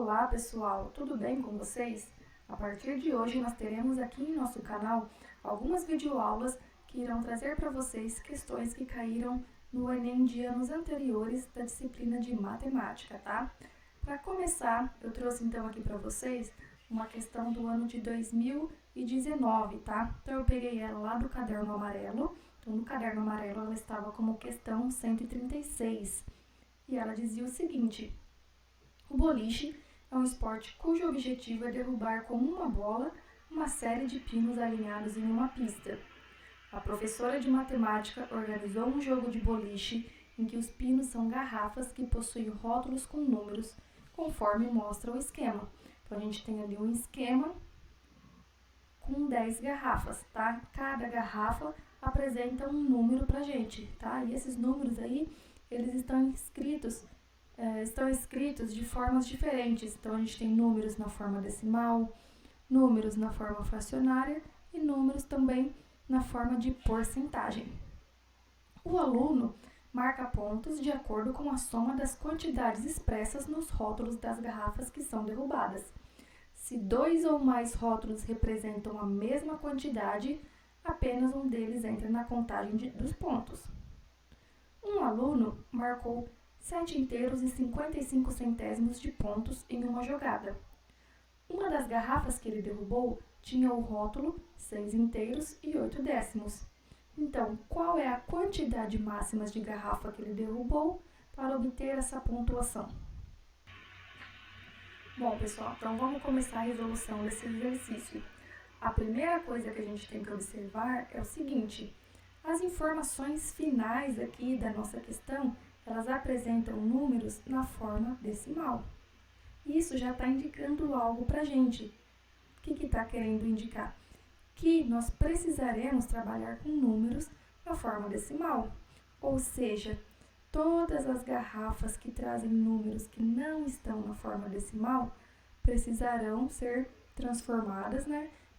Olá pessoal, tudo bem com vocês? A partir de hoje nós teremos aqui em nosso canal algumas videoaulas que irão trazer para vocês questões que caíram no Enem de anos anteriores da disciplina de matemática, tá? Para começar, eu trouxe então aqui para vocês uma questão do ano de 2019, tá? Então eu peguei ela lá do caderno amarelo. Então no caderno amarelo ela estava como questão 136 e ela dizia o seguinte: o boliche é um esporte cujo objetivo é derrubar com uma bola uma série de pinos alinhados em uma pista. A professora de matemática organizou um jogo de boliche em que os pinos são garrafas que possuem rótulos com números, conforme mostra o esquema. Então a gente tem ali um esquema com 10 garrafas, tá? Cada garrafa apresenta um número pra gente, tá? E esses números aí, eles estão escritos de formas diferentes. Então a gente tem números na forma decimal, números na forma fracionária e números também na forma de porcentagem. O aluno marca pontos de acordo com a soma das quantidades expressas nos rótulos das garrafas que são derrubadas. Se 2 ou mais rótulos representam a mesma quantidade, apenas um deles entra na contagem dos pontos. Um aluno marcou 7 inteiros e 55 centésimos de pontos em uma jogada. Uma das garrafas que ele derrubou tinha o rótulo 6 inteiros e 8 décimos. Então, qual é a quantidade máxima de garrafa que ele derrubou para obter essa pontuação? Bom, pessoal, então vamos começar a resolução desse exercício. A primeira coisa que a gente tem que observar é o seguinte: as informações finais aqui da nossa questão, elas apresentam números na forma decimal. Isso já está indicando algo para a gente. O que está querendo indicar? Que nós precisaremos trabalhar com números na forma decimal. Ou seja, todas as garrafas que trazem números que não estão na forma decimal precisarão ser transformadas,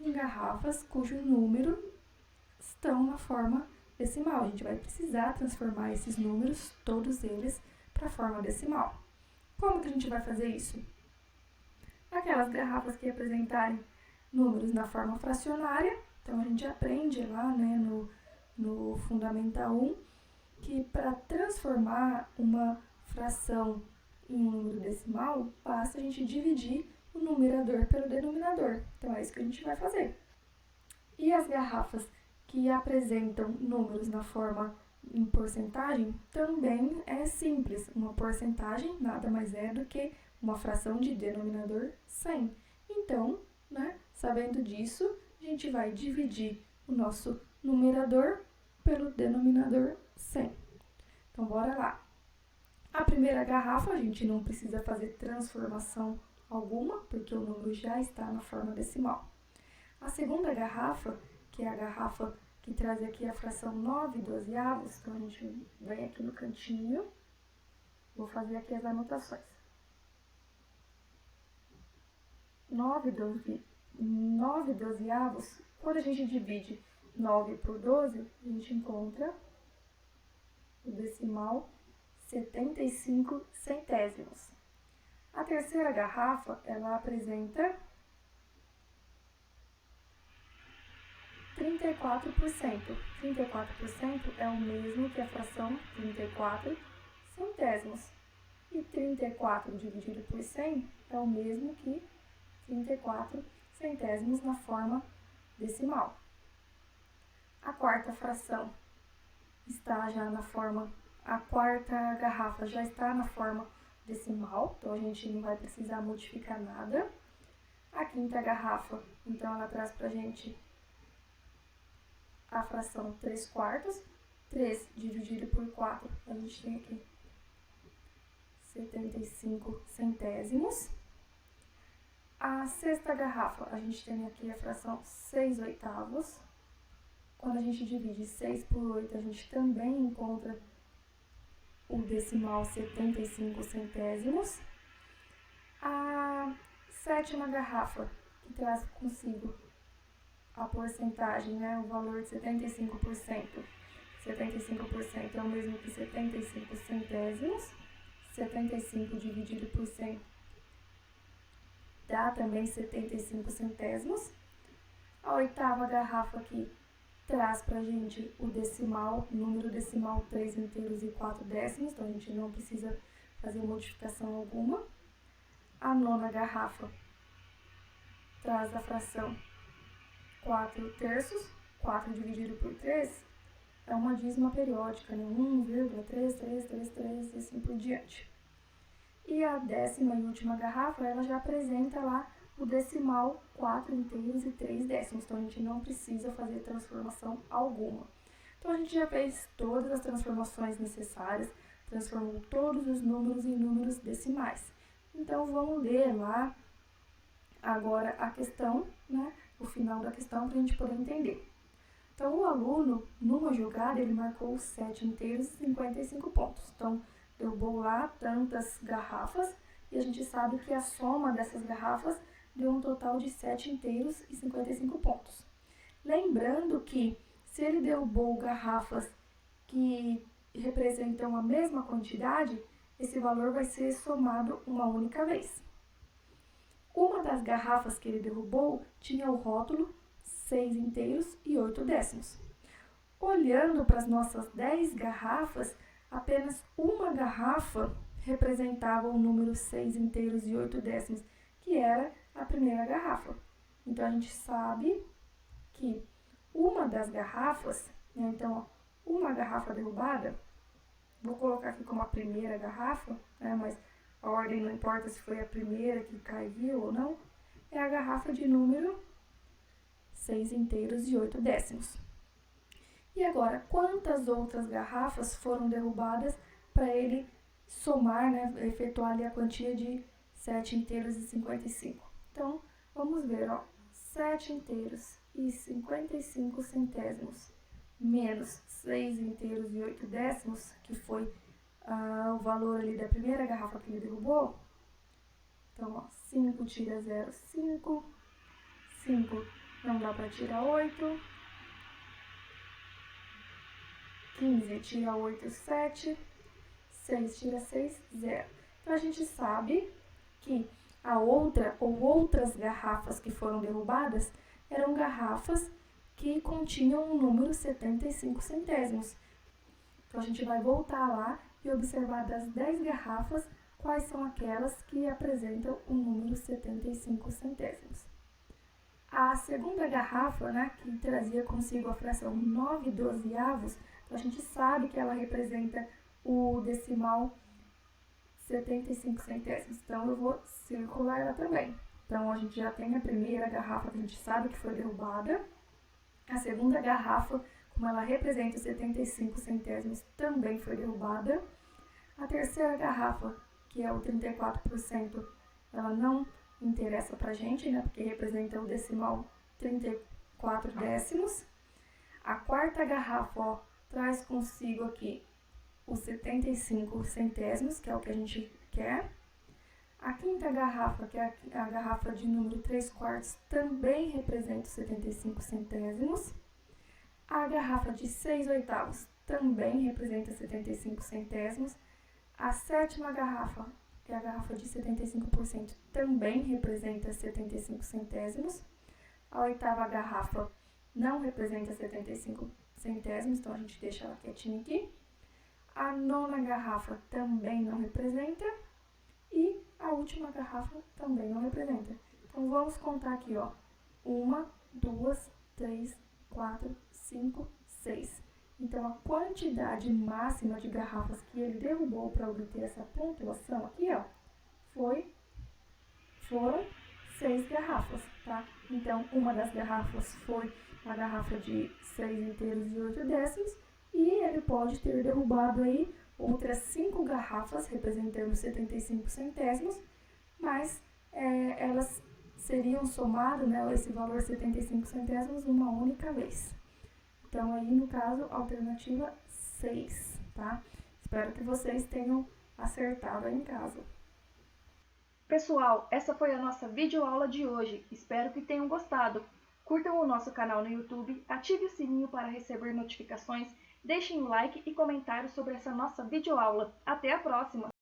em garrafas cujo número estão na forma decimal. A gente vai precisar transformar esses números, todos eles, para a forma decimal. Como que a gente vai fazer isso? Aquelas garrafas que apresentarem números na forma fracionária, então a gente aprende lá no Fundamental 1 que para transformar uma fração em um número decimal, basta a gente dividir o numerador pelo denominador. Então é isso que a gente vai fazer. E as garrafas que apresentam números na forma em porcentagem, também é simples. Uma porcentagem nada mais é do que uma fração de denominador 100. Então, sabendo disso, a gente vai dividir o nosso numerador pelo denominador 100. Então, bora lá. A primeira garrafa, a gente não precisa fazer transformação alguma, porque o número já está na forma decimal. A segunda garrafa, que é a garrafa que traz aqui a fração 9/12, então a gente vem aqui no cantinho, vou fazer aqui as anotações. 9/12, quando a gente divide 9 por 12, a gente encontra o decimal 75 centésimos. A terceira garrafa, ela apresenta 34%. 34% é o mesmo que a fração 34 centésimos. E 34 dividido por 100 é o mesmo que 34 centésimos na forma decimal. A quarta fração está já na forma, a quarta garrafa já está na forma decimal, então a gente não vai precisar modificar nada. A quinta garrafa, então ela traz pra gente a fração 3/4, 3 dividido por 4, a gente tem aqui 75 centésimos. A sexta garrafa, a gente tem aqui a fração 6/8. Quando a gente divide 6 por 8, a gente também encontra o decimal 75 centésimos. A sétima garrafa, que traz consigo a porcentagem, o valor de 75%. 75% é o mesmo que 75 centésimos. 75 dividido por 100 dá também 75 centésimos. A oitava garrafa aqui traz pra gente o decimal, número decimal 3 inteiros e 4 décimos, então a gente não precisa fazer modificação alguma. A nona garrafa traz a fração 4 terços, 4 dividido por 3 é uma dízima periódica, né? 1,3333 e assim por diante. E a 10ª e última garrafa, ela já apresenta lá o decimal 4 inteiros e 3 décimos, então a gente não precisa fazer transformação alguma. Então a gente já fez todas as transformações necessárias, transformou todos os números em números decimais. Então vamos ler lá agora a questão, né, o final da questão para a gente poder entender. Então o aluno, numa jogada, ele marcou 7 inteiros e 55 pontos. Então derrubou lá tantas garrafas e a gente sabe que a soma dessas garrafas deu um total de 7 inteiros e 55 pontos. Lembrando que se ele derrubou garrafas que representam a mesma quantidade, esse valor vai ser somado uma única vez. Uma das garrafas que ele derrubou tinha o rótulo 6 inteiros e 8 décimos. Olhando para as nossas 10 garrafas, apenas uma garrafa representava o número 6 inteiros e 8 décimos, que era a primeira garrafa. Então, a gente sabe que uma das garrafas, né, então, uma garrafa derrubada, vou colocar aqui como a primeira garrafa, né, mas a ordem não importa se foi a primeira que caiu ou não, é a garrafa de número 6 inteiros e 8 décimos. E agora, quantas outras garrafas foram derrubadas para ele somar, né, efetuar ali a quantia de 7 inteiros e 55? Então, vamos ver, ó, 7 inteiros e 55 centésimos menos 6 inteiros e 8 décimos, que foi o valor ali da primeira garrafa que ele derrubou. Então, ó, 5 tira 0, 5. 5 não dá para tirar 8. 15 tira 8, 7. 6 tira 6, 0. Então, a gente sabe que a outra ou outras garrafas que foram derrubadas eram garrafas que continham o número 75 centésimos. Então, a gente vai voltar lá e observar das 10 garrafas quais são aquelas que apresentam o número 75 centésimos. A segunda garrafa, né, que trazia consigo a fração 9 dozeavos, então a gente sabe que ela representa o decimal 75 centésimos. Então, eu vou circular ela também. Então, a gente já tem a primeira garrafa que a gente sabe que foi derrubada. A segunda garrafa, como ela representa 75 centésimos, também foi derrubada. A terceira garrafa, que é o 34%, ela não interessa pra gente, né, porque representa o decimal 34 décimos. A quarta garrafa, ó, traz consigo aqui os 75 centésimos, que é o que a gente quer. A quinta garrafa, que é a garrafa de número 3/4, também representa os 75 centésimos. A garrafa de 6/8 também representa 75 centésimos. A sétima garrafa, que é a garrafa de 75%, também representa 75 centésimos. A oitava garrafa não representa 75 centésimos, então a gente deixa ela quietinha aqui. A nona garrafa também não representa. E a última garrafa também não representa. Então, vamos contar aqui, ó. 1, 2, 3, 4, 5, 6. Então, a quantidade máxima de garrafas que ele derrubou para obter essa pontuação aqui, ó, foram 6 garrafas, tá? Então, uma das garrafas foi a garrafa de 6 inteiros e 8 décimos. E ele pode ter derrubado aí outras 5 garrafas, representando 75 centésimos, mas elas seriam somado, né, esse valor 75 centésimos uma única vez. Então, aí no caso, alternativa 6, tá? Espero que vocês tenham acertado aí em casa. Pessoal, essa foi a nossa videoaula de hoje. Espero que tenham gostado. Curtam o nosso canal no YouTube, ative o sininho para receber notificações, deixem um like e comentário sobre essa nossa videoaula. Até a próxima!